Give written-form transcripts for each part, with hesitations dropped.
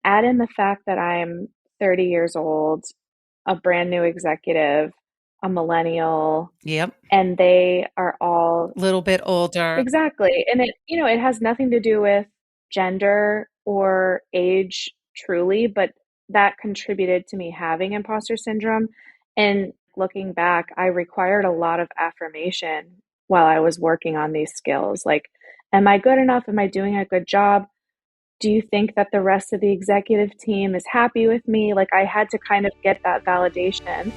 add in the fact that I'm 30 years old, a brand new executive, a millennial, Yep. and they are all Little bit older. exactly. And it has nothing to do with gender or age truly, but that contributed to me having imposter syndrome. And looking back, I required a lot of affirmation while I was working on these skills. Like, am I good enough? Am I doing a good job? Do you think that the rest of the executive team is happy with me? Like, I had to kind of get that validation.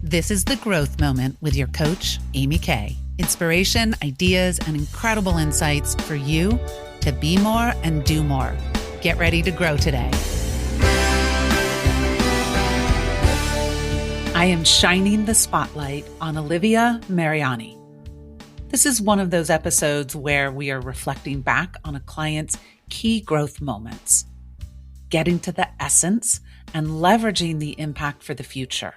This is The Growth Moment with your coach, Amy Kay. Inspiration, ideas, and incredible insights for you to be more and do more. Get ready to grow today. I am shining the spotlight on Olivia Mariani. This is one of those episodes where we are reflecting back on a client's key growth moments, getting to the essence and leveraging the impact for the future.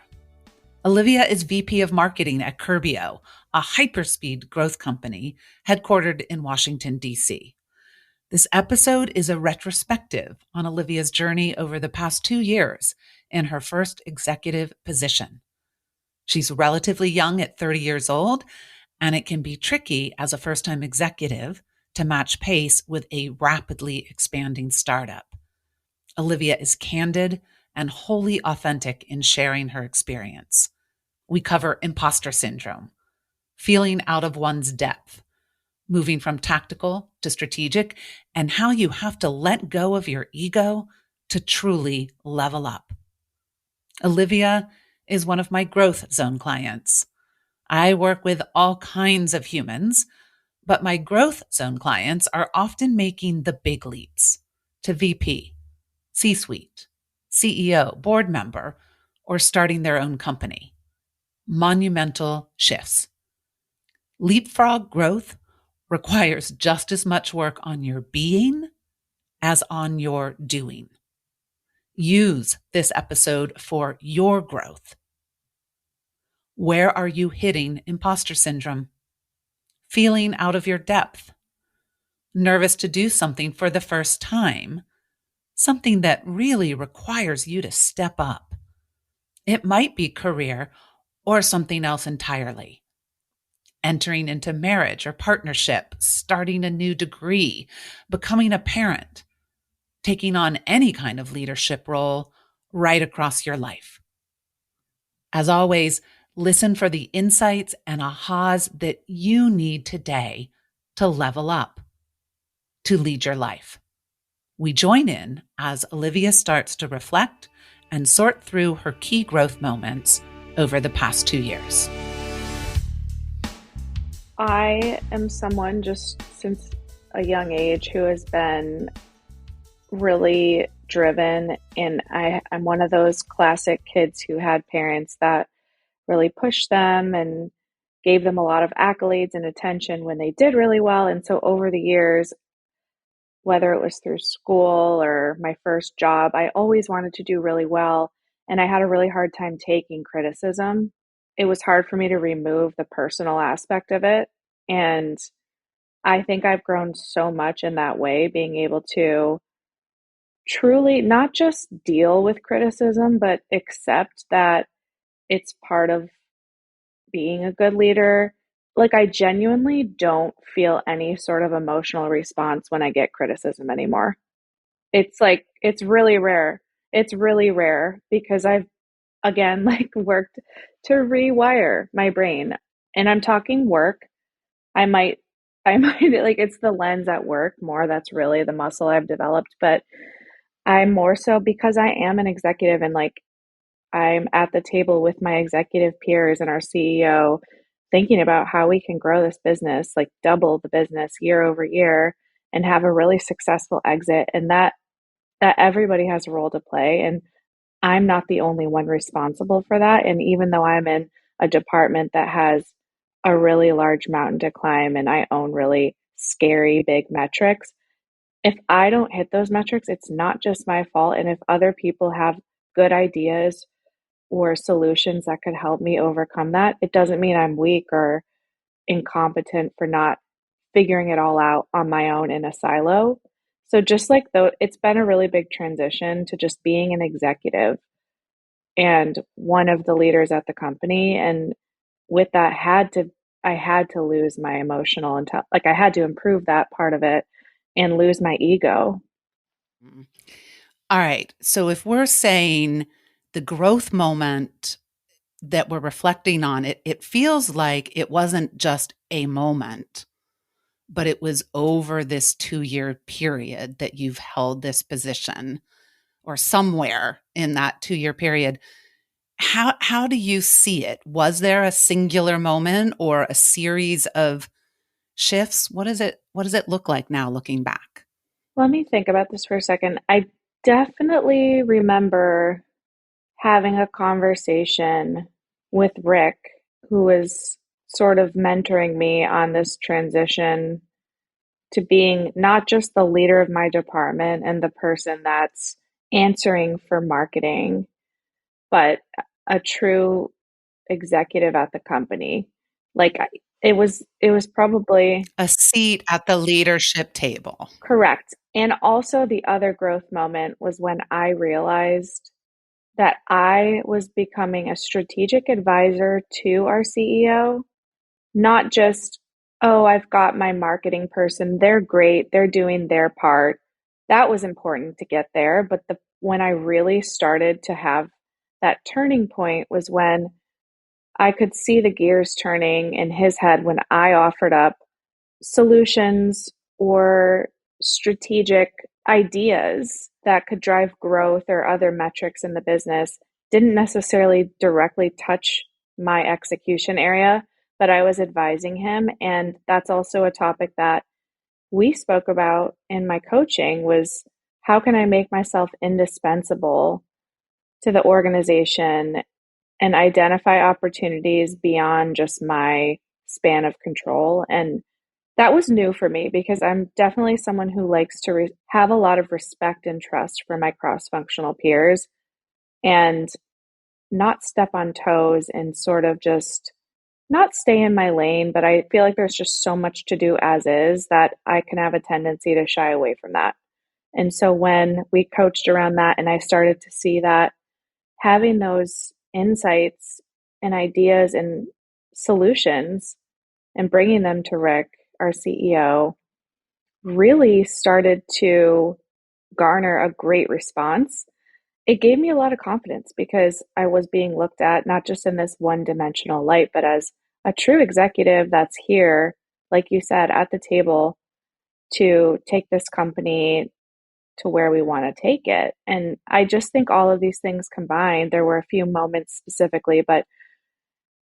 Olivia is VP of Marketing at Curbio, a hyperspeed growth company headquartered in Washington, D.C. This episode is a retrospective on Olivia's journey over the past 2 years in her first executive position. She's relatively young at 30 years old, and it can be tricky as a first-time executive to match pace with a rapidly expanding startup. Olivia is candid and wholly authentic in sharing her experience. We cover imposter syndrome, feeling out of one's depth, moving from tactical to strategic, and how you have to let go of your ego to truly level up. Olivia is one of my growth zone clients. I work with all kinds of humans, but my growth zone clients are often making the big leaps to VP, C-suite, CEO, board member, or starting their own company. Monumental shifts. Leapfrog growth requires just as much work on your being as on your doing. Use this episode for your growth. Where are you hitting imposter syndrome? Feeling out of your depth? Nervous to do something for the first time? Something that really requires you to step up. It might be career or something else entirely. Entering into marriage or partnership, starting a new degree, becoming a parent, taking on any kind of leadership role right across your life. As always, listen for the insights and ahas that you need today to level up, to lead your life. We join in as Olivia starts to reflect and sort through her key growth moments over the past 2 years. I am someone just since a young age who has been really driven, and I'm one of those classic kids who had parents that really pushed them and gave them a lot of accolades and attention when they did really well. And so over the years, whether it was through school or my first job, I always wanted to do really well. And I had a really hard time taking criticism. It was hard for me to remove the personal aspect of it. And I think I've grown so much in that way, being able to truly not just deal with criticism, but accept that it's part of being a good leader. Like, I genuinely don't feel any sort of emotional response when I get criticism anymore. It's like, it's really rare. It's really rare because I've, again, like worked to rewire my brain. And I'm talking work. I might, I might, like, it's the lens at work more. That's really the muscle I've developed. But I'm more so because I am an executive and like I'm at the table with my executive peers and our CEO thinking about how we can grow this business, like double the business year over year and have a really successful exit, and that everybody has a role to play, and I'm not the only one responsible for that. And even though I'm in a department that has a really large mountain to climb and I own really scary big metrics, if I don't hit those metrics, it's not just my fault. And if other people have good ideas or solutions that could help me overcome that, it doesn't mean I'm weak or incompetent for not figuring it all out on my own in a silo. So just like though it's been a really big transition to just being an executive and one of the leaders at the company. And with that I had to lose my emotional like I had to improve that part of it and lose my ego. Mm. All right. So if we're saying the growth moment that we're reflecting on, it feels like it wasn't just a moment, but it was over this 2-year period that you've held this position or somewhere in that 2-year period. How do you see it? Was there a singular moment or a series of shifts? What does it look like now looking back? Let me think about this for a second. I definitely remember having a conversation with Rick, who was sort of mentoring me on this transition to being not just the leader of my department and the person that's answering for marketing, but a true executive at the company. Like it was probably A seat at the leadership table. correct. And also the other growth moment was when I realized that I was becoming a strategic advisor to our CEO, not just, oh, I've got my marketing person. They're great. They're doing their part. That was important to get there. But when I really started to have that turning point was when I could see the gears turning in his head when I offered up solutions or strategic ideas that could drive growth or other metrics in the business didn't necessarily directly touch my execution area, but I was advising him. And that's also a topic that we spoke about in my coaching was how can I make myself indispensable to the organization and identify opportunities beyond just my span of control. And that was new for me because I'm definitely someone who likes to have a lot of respect and trust for my cross functional peers and not step on toes and sort of just not stay in my lane. But I feel like there's just so much to do as is that I can have a tendency to shy away from that. And so when we coached around that and I started to see that having those insights and ideas and solutions and bringing them to Rick, our CEO, really started to garner a great response. It gave me a lot of confidence because I was being looked at not just in this one dimensional light, but as a true executive that's here, like you said, at the table to take this company to where we want to take it. And I just think all of these things combined, there were a few moments specifically, but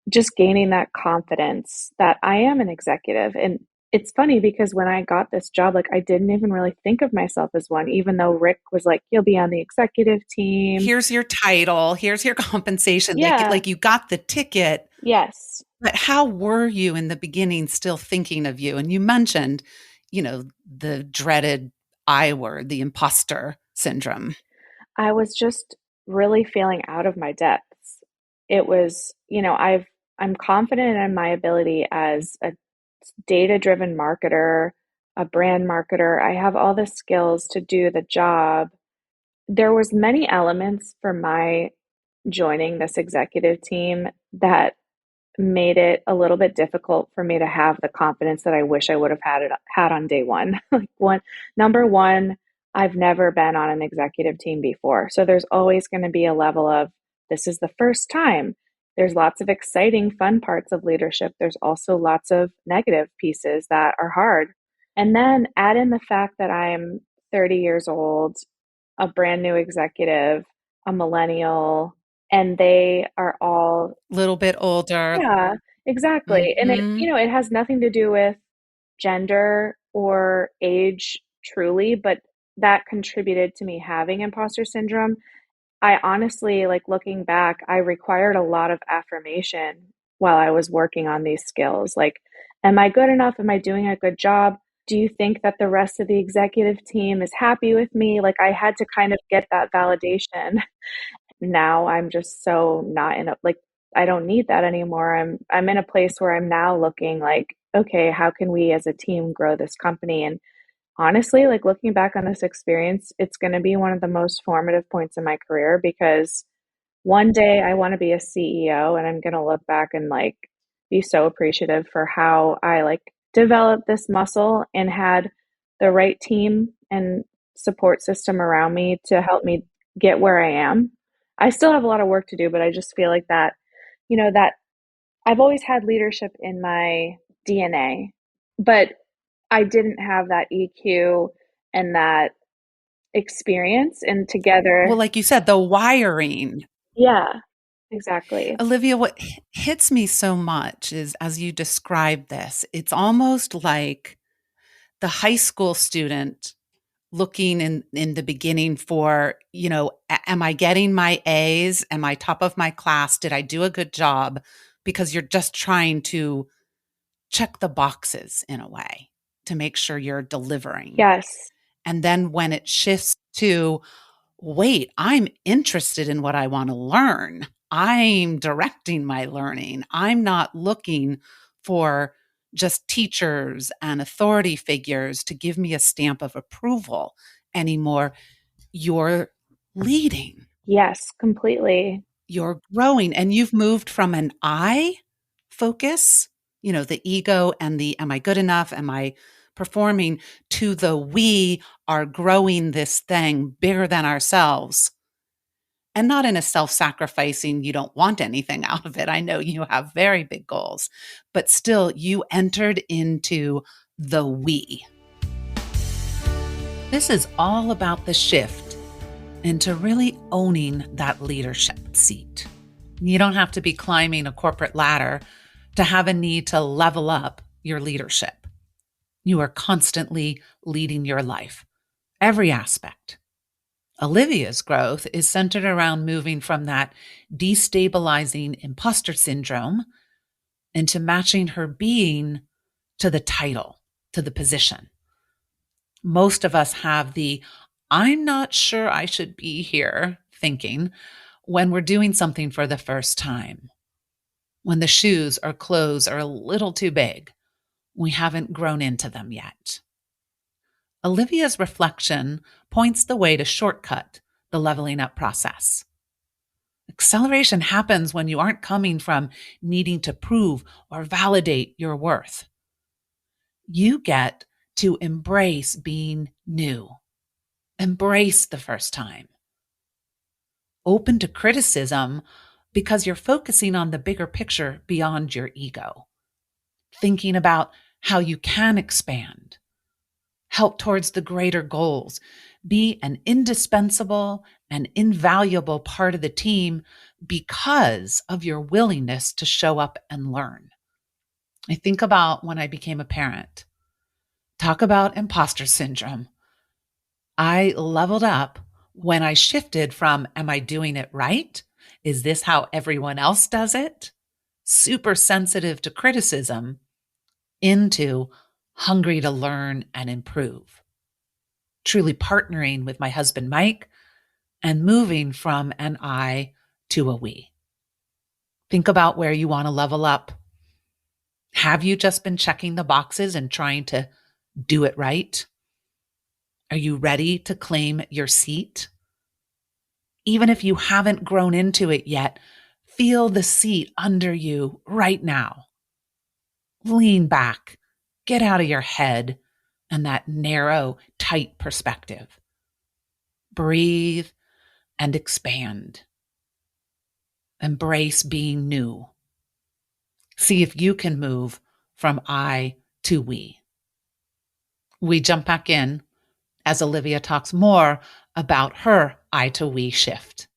just gaining that confidence that I am an executive. And it's funny because when I got this job, like I didn't even really think of myself as one, even though Rick was like, you'll be on the executive team. Here's your title, here's your compensation. Yeah. Like you got the ticket, Yes. but how were you in the beginning still thinking of you? And you mentioned, the dreaded I word, the imposter syndrome. I was just really feeling out of my depths. It was, I'm confident in my ability as a data-driven marketer, a brand marketer. I have all the skills to do the job. There was many elements for my joining this executive team that made it a little bit difficult for me to have the confidence that I wish I would have had on day one. Like number one, I've never been on an executive team before. So there's always going to be a level of this is the first time. There's lots of exciting, fun parts of leadership. There's also lots of negative pieces that are hard. And then add in the fact that I'm 30 years old, a brand new executive, a millennial, and they are all Little bit older. yeah, exactly. And Mhm. it has nothing to do with gender or age truly, but that contributed to me having imposter syndrome. I honestly, like looking back, I required a lot of affirmation while I was working on these skills. Like, am I good enough? Am I doing a good job? Do you think that the rest of the executive team is happy with me? Like, I had to kind of get that validation. Now I'm just so not in a like I don't need that anymore. I'm in a place where I'm now looking like, okay, how can we as a team grow this company? And honestly, like looking back on this experience, it's going to be one of the most formative points in my career because one day I want to be a CEO and I'm going to look back and like be so appreciative for how I like developed this muscle and had the right team and support system around me to help me get where I am. I still have a lot of work to do, but I just feel like that, that I've always had leadership in my DNA, but I didn't have that EQ and that experience. And Well, together, like you said, the wiring. yeah, exactly. Olivia, what hits me so much is as you describe this, it's almost like the high school student looking in the beginning for, am I getting my A's? Am I top of my class? Did I do a good job? Because you're just trying to check the boxes in a way to make sure you're delivering. Yes. And then when it shifts to, wait, I'm interested in what I want to learn. I'm directing my learning. I'm not looking for just teachers and authority figures to give me a stamp of approval anymore. You're leading, Yes, completely. you're growing, and you've moved from an I focus, the ego and the am I good enough? Am I performing, to the we are growing this thing bigger than ourselves, and not in a self sacrificing, you don't want anything out of it. I know you have very big goals, but still, you entered into the we. This is all about the shift into really owning that leadership seat. You don't have to be climbing a corporate ladder to have a need to level up your leadership. You are constantly leading your life, every aspect. Olivia's growth is centered around moving from that destabilizing imposter syndrome into matching her being to the title, to the position. Most of us have the I'm not sure I should be here thinking when we're doing something for the first time. When the shoes or clothes are a little too big, we haven't grown into them yet. Olivia's reflection points the way to shortcut the leveling up process. Acceleration happens when you aren't coming from needing to prove or validate your worth. You get to embrace being new, embrace the first time, open to criticism because you're focusing on the bigger picture beyond your ego, thinking about how you can expand, help towards the greater goals, be an indispensable and invaluable part of the team because of your willingness to show up and learn. I think about when I became a parent. Talk about imposter syndrome. I leveled up when I shifted from, am I doing it right? Is this how everyone else does it? Super sensitive to criticism, into hungry to learn and improve. Truly partnering with my husband, Mike, and moving from an I to a we. Think about where you want to level up. Have you just been checking the boxes and trying to do it right? Are you ready to claim your seat? Even if you haven't grown into it yet, feel the seat under you right now. Lean back, get out of your head and that narrow, tight perspective. Breathe and expand. Embrace being new. See if you can move from I to we. We jump back in as Olivia talks more about her I to we shift.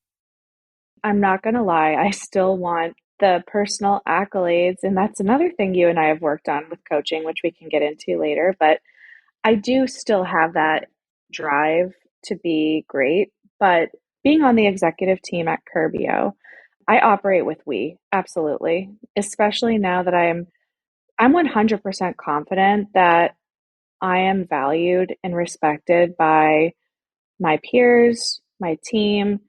I'm not going to lie, I still want the personal accolades. And that's another thing you and I have worked on with coaching, which we can get into later. But I do still have that drive to be great. But being on the executive team at Curbio, I operate with we, absolutely. Especially now that I'm 100% confident that I am valued and respected by my peers, my team.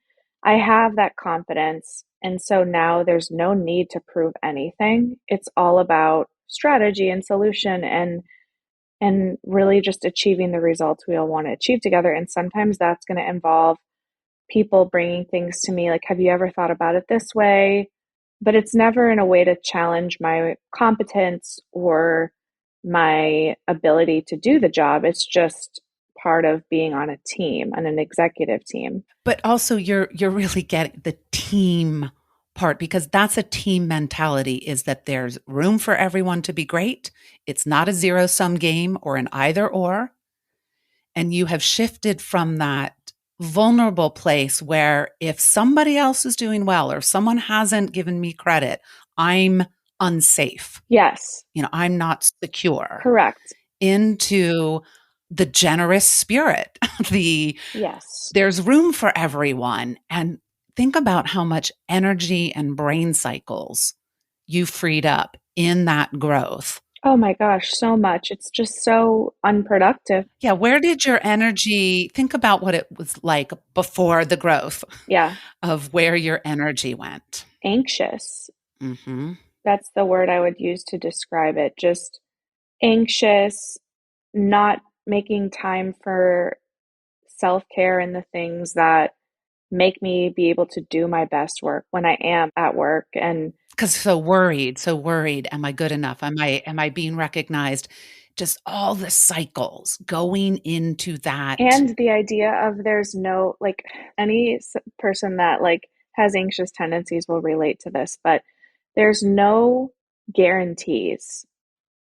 I have that confidence. And so now there's no need to prove anything. It's all about strategy and solution and really just achieving the results we all want to achieve together. And sometimes that's going to involve people bringing things to me like, have you ever thought about it this way? But it's never in a way to challenge my competence or my ability to do the job. It's just part of being on a team, on an executive team. But also you're really getting the team part, because that's a team mentality, is that there's room for everyone to be great. It's not a zero sum game or an either or. And you have shifted from that vulnerable place where if somebody else is doing well or if someone hasn't given me credit, I'm unsafe. Yes, I'm not secure, correct. into the generous spirit. the Yes. There's room for everyone. And think about how much energy and brain cycles you freed up in that growth. Oh my gosh, so much. It's just so unproductive. Yeah, where did your energy, think about what it was like before the growth, Yeah, of where your energy went. anxious. Mhm. That's the word I would use to describe it. Just anxious, not making time for self care and the things that make me be able to do my best work when I am at work. And 'Cause so worried, am I good enough? Am I being recognized? Just all the cycles going into that. the idea of there's no, like, any person that like has anxious tendencies will relate to this, but there's no guarantees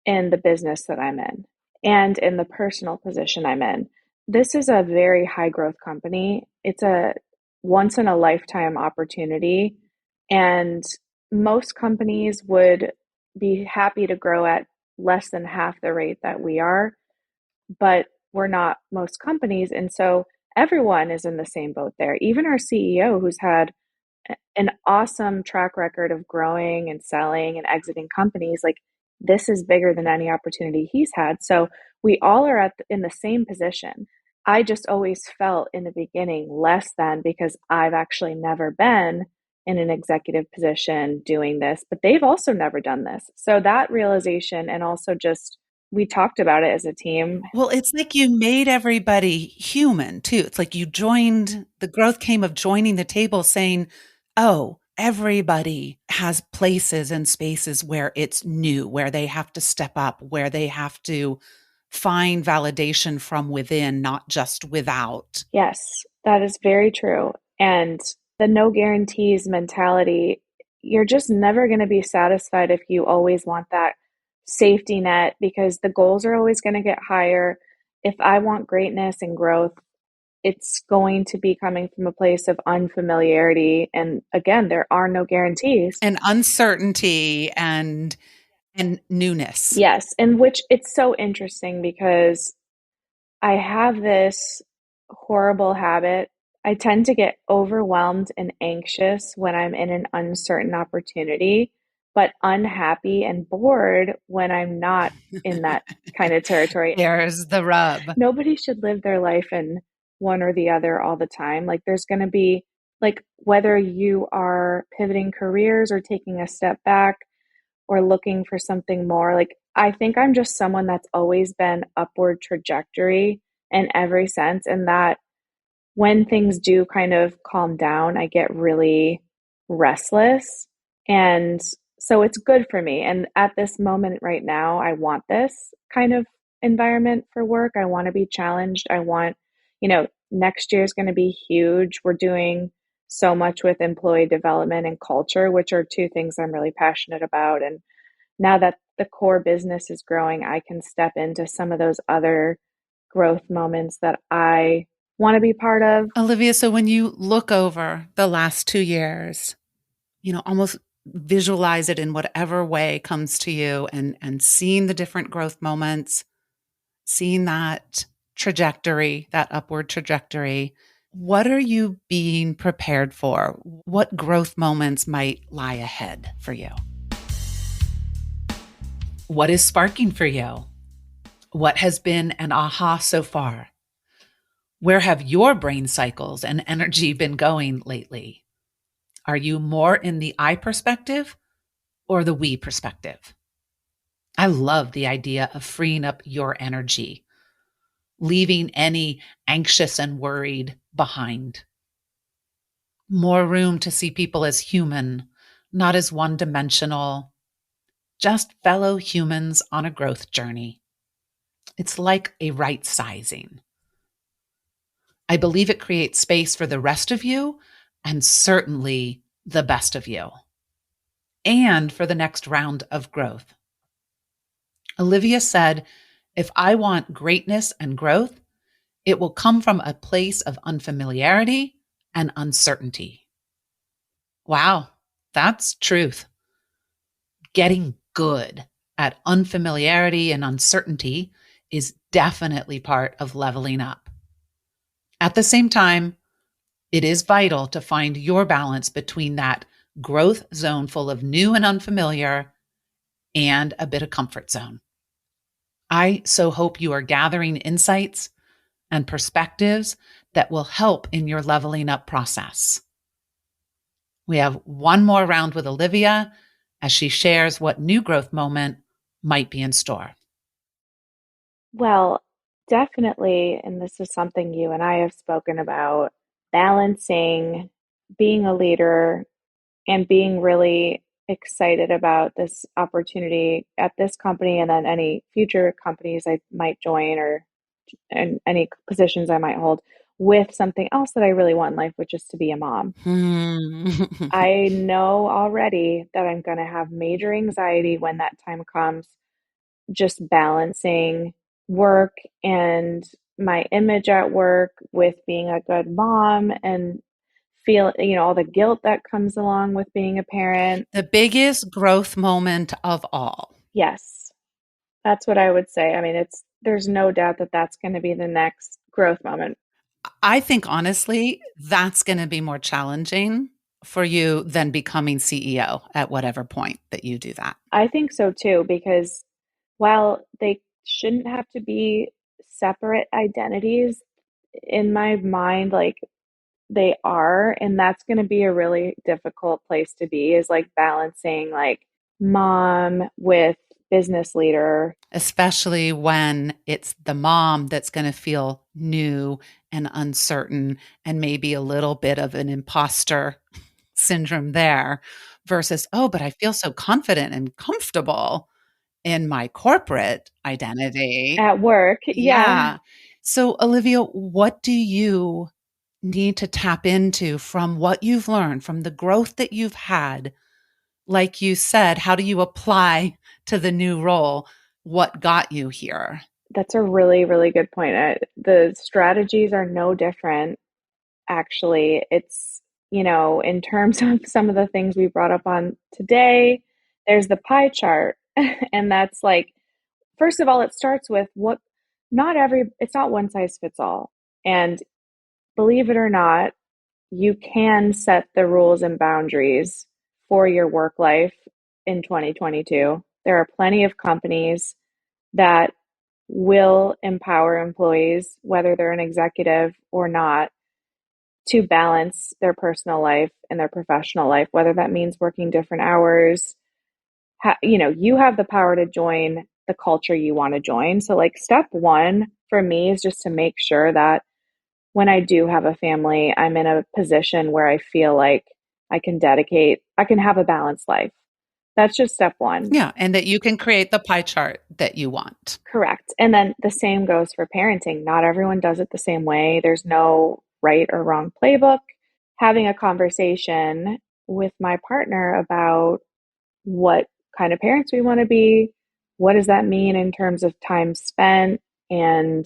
in the business that I'm in and in the personal position I'm in. This is a very high growth company. It's a once in a lifetime opportunity. And most companies would be happy to grow at less than half the rate that we are, but we're not most companies. And so everyone is in the same boat there. Even our CEO, who's had an awesome track record of growing and selling and exiting companies, like, this is bigger than any opportunity he's had. So we all are in the same position. I just always felt in the beginning less than, because I've actually never been in an executive position doing this, but they've also never done this. So that realization, and also just we talked about it as a team. Well, it's like you made everybody human too. It's like the growth came of joining the table, saying, "Oh, everybody has places and spaces where it's new, where they have to step up, where they have to find validation from within, not just without." Yes, that is very true. And the no guarantees mentality, you're just never going to be satisfied if you always want that safety net, because the goals are always going to get higher. If I want greatness and growth, it's going to be coming from a place of unfamiliarity. And again, there are no guarantees. And uncertainty and newness. Yes. And which it's so interesting because I have this horrible habit. I tend to get overwhelmed and anxious when I'm in an uncertain opportunity, but unhappy and bored when I'm not in that kind of territory. There's the rub. Nobody should live their life in one or the other all the time. Like, there's going to be, like, whether you are pivoting careers or taking a step back or looking for something more, like, I think I'm just someone that's always been upward trajectory in every sense, and that when things do kind of calm down, I get really restless. And so it's good for me. And at this moment right now, I want this kind of environment for work. I want to be challenged. I want, next year is going to be huge. We're doing so much with employee development and culture, which are two things I'm really passionate about. And now that the core business is growing, I can step into some of those other growth moments that I want to be part of. Olivia, so when you look over the last 2 years, almost visualize it in whatever way comes to you, and seeing the different growth moments, seeing that trajectory, that upward trajectory, what are you being prepared for? What growth moments might lie ahead for you? What is sparking for you? What has been an aha so far? Where have your brain cycles and energy been going lately? Are you more in the I perspective or the we perspective? I love the idea of freeing up your energy, leaving any anxious and worried behind. More room to see people as human, not as one dimensional, just fellow humans on a growth journey. It's like a right sizing. I believe it creates space for the rest of you and certainly the best of you and for the next round of growth. Olivia said, if I want greatness and growth, it will come from a place of unfamiliarity and uncertainty. Wow, that's truth. Getting good at unfamiliarity and uncertainty is definitely part of leveling up. At the same time, it is vital to find your balance between that growth zone full of new and unfamiliar and a bit of comfort zone. I so hope you are gathering insights and perspectives that will help in your leveling up process. We have one more round with Olivia as she shares what new growth moment might be in store. Well, definitely, and this is something you and I have spoken about, balancing being a leader and being really excited about this opportunity at this company and then any future companies I might join or and any positions I might hold with something else that I really want in life, which is to be a mom. Hmm. I know already that I'm going to have major anxiety when that time comes, just balancing work and my image at work with being a good mom and feel, all the guilt that comes along with being a parent. The biggest growth moment of all. Yes, that's what I would say. I mean, there's no doubt that that's going to be the next growth moment. I think honestly, that's going to be more challenging for you than becoming CEO at whatever point that you do that. I think so too, because while they shouldn't have to be separate identities, in my mind, like they are, and that's going to be a really difficult place to be, is like balancing like mom with business leader. Especially when it's the mom that's going to feel new and uncertain and maybe a little bit of an imposter syndrome there versus, oh, but I feel so confident and comfortable in my corporate identity. At work. Yeah, Yeah. So, Olivia, what do you need to tap into from what you've learned, from the growth that you've had? Like you said, how do you apply to the new role what got you here? that's a really, really good point. The strategies are no different, actually. It's, in terms of some of the things we brought up on today, there's the pie chart. And that's like, first of all, it starts with it's not one size fits all. And believe it or not, you can set the rules and boundaries for your work life in 2022. There are plenty of companies that will empower employees, whether they're an executive or not, to balance their personal life and their professional life, whether that means working different hours. You have the power to join the culture you want to join. So, like, step one for me is just to make sure that when I do have a family, I'm in a position where I feel like I can have a balanced life. That's just step one. Yeah. And that you can create the pie chart that you want. Correct. And then the same goes for parenting. Not everyone does it the same way. There's no right or wrong playbook. Having a conversation with my partner about what kind of parents we want to be, what does that mean in terms of time spent and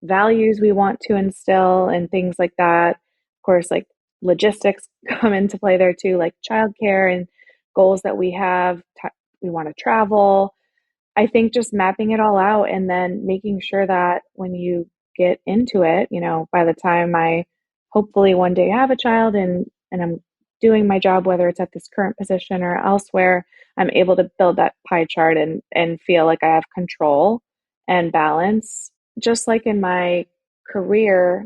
values we want to instill and things like that. Of course, like logistics come into play there too, like childcare and goals that we have. We want to travel. I think just mapping it all out and then making sure that when you get into it, by the time I hopefully one day have a child and I'm doing my job, whether it's at this current position or elsewhere, I'm able to build that pie chart and feel like I have control and balance. Just like in my career,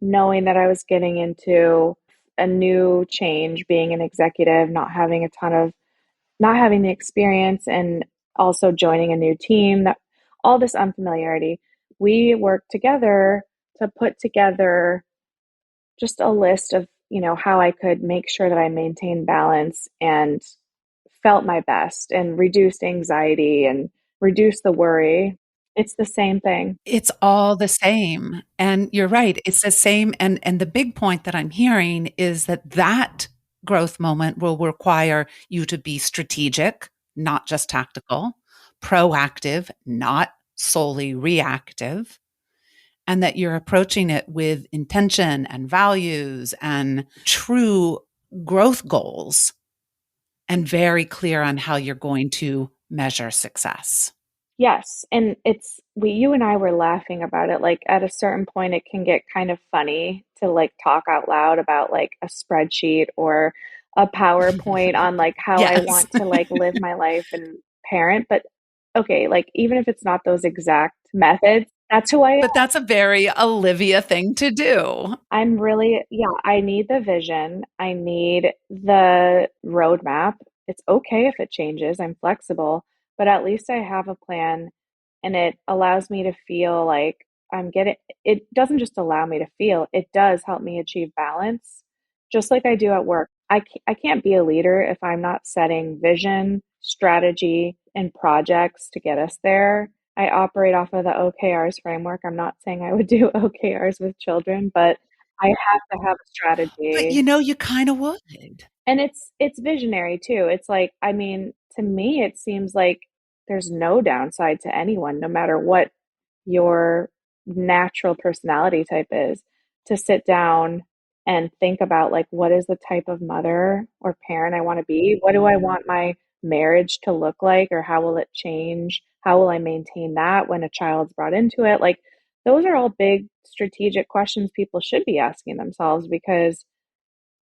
knowing that I was getting into a new change, being an executive, not having the experience and also joining a new team, that all this unfamiliarity. We worked together to put together just a list of, how I could make sure that I maintained balance and felt my best and reduced anxiety and reduced the worry. It's the same thing. It's all the same. And you're right. It's the same. And the big point that I'm hearing is that growth moment will require you to be strategic, not just tactical, proactive, not solely reactive, and that you're approaching it with intention and values and true growth goals and very clear on how you're going to measure success. Yes, and you and I were laughing about it. Like at a certain point, it can get kind of funny to like talk out loud about like a spreadsheet or a PowerPoint on like how I Yes. want to like live my life and parent. But okay, like even if it's not those exact methods, that's who I am. But that's a very Olivia thing to do. I'm really, yeah, I need the vision. I need the roadmap. It's okay if it changes. I'm flexible, but at least I have a plan and it allows me to feel like it doesn't just allow me to feel, it does help me achieve balance, just like I do at work. I can't be a leader if I'm not setting vision, strategy, and projects to get us there. I operate off of the OKRs framework. I'm not saying I would do OKRs with children, but I have to have a But strategy. you kind of would. And it's visionary too. It's like, I mean, to me, it seems like there's no downside to anyone, no matter what your natural personality type is, to sit down and think about like, what is the type of mother or parent I want to be? What do I want my marriage to look like, or how will it change? How will I maintain that when a child's brought into it? Like, those are all big strategic questions people should be asking themselves, because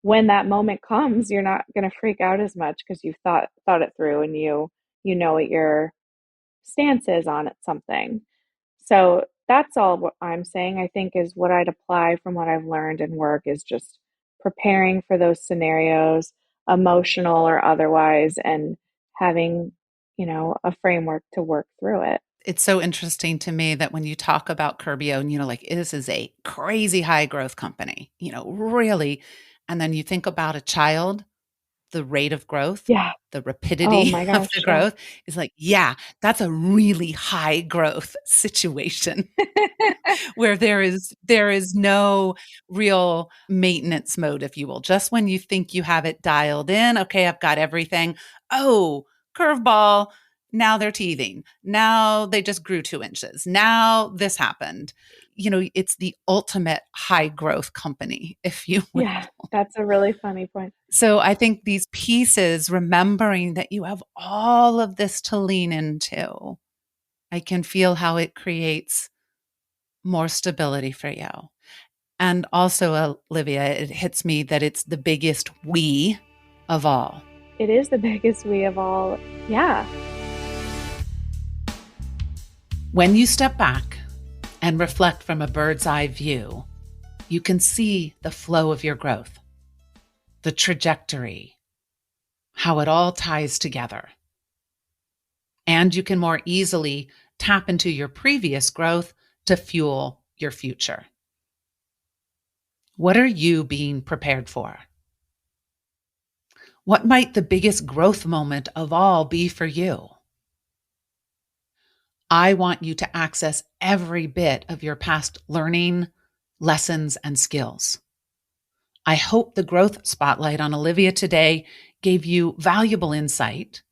when that moment comes, you're not going to freak out as much because you've thought it through, and you know what your stance is on it, something. So that's all what I'm saying, I think, is what I'd apply from what I've learned in work is just preparing for those scenarios, emotional or otherwise, and having, a framework to work through it. It's so interesting to me that when you talk about Curbio and, like, this is a crazy high growth company, really. And then you think about a child, the rate of growth, Yeah. the Oh rapidity my of gosh. the Yeah. growth is like, yeah, that's a really high growth situation. Where there is no real maintenance mode, if you will. Just when you think you have it dialed in, okay, I've got everything. Oh, curveball. Now they're teething. Now they just grew 2 inches. Now this happened. It's the ultimate high growth company, if you will. Yeah. That's a really funny point. So I think these pieces, remembering that you have all of this to lean into, I can feel how it creates more stability for you. And also, Olivia, it hits me that it's the biggest we of all. It is the biggest we of all. Yeah. When you step back and reflect from a bird's eye view, you can see the flow of your growth, the trajectory, how it all ties together. And you can more easily tap into your previous growth to fuel your future. What are you being prepared for? What might the biggest growth moment of all be for you? I want you to access every bit of your past learning, lessons, and skills. I hope the growth spotlight on Olivia today gave you valuable insight,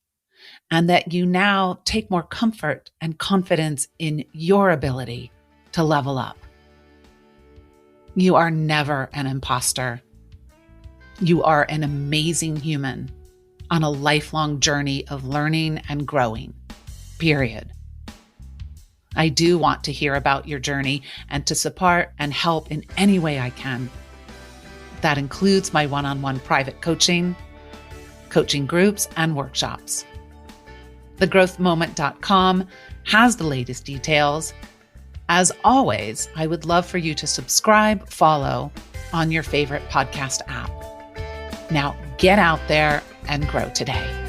and that you now take more comfort and confidence in your ability to level up. You are never an imposter. You are an amazing human on a lifelong journey of learning and growing, period. I do want to hear about your journey and to support and help in any way I can. That includes my one-on-one private coaching groups, and workshops. thegrowthmoment.com has the latest details. As always, I would love for you to subscribe, follow on your favorite podcast app. Now get out there and grow today.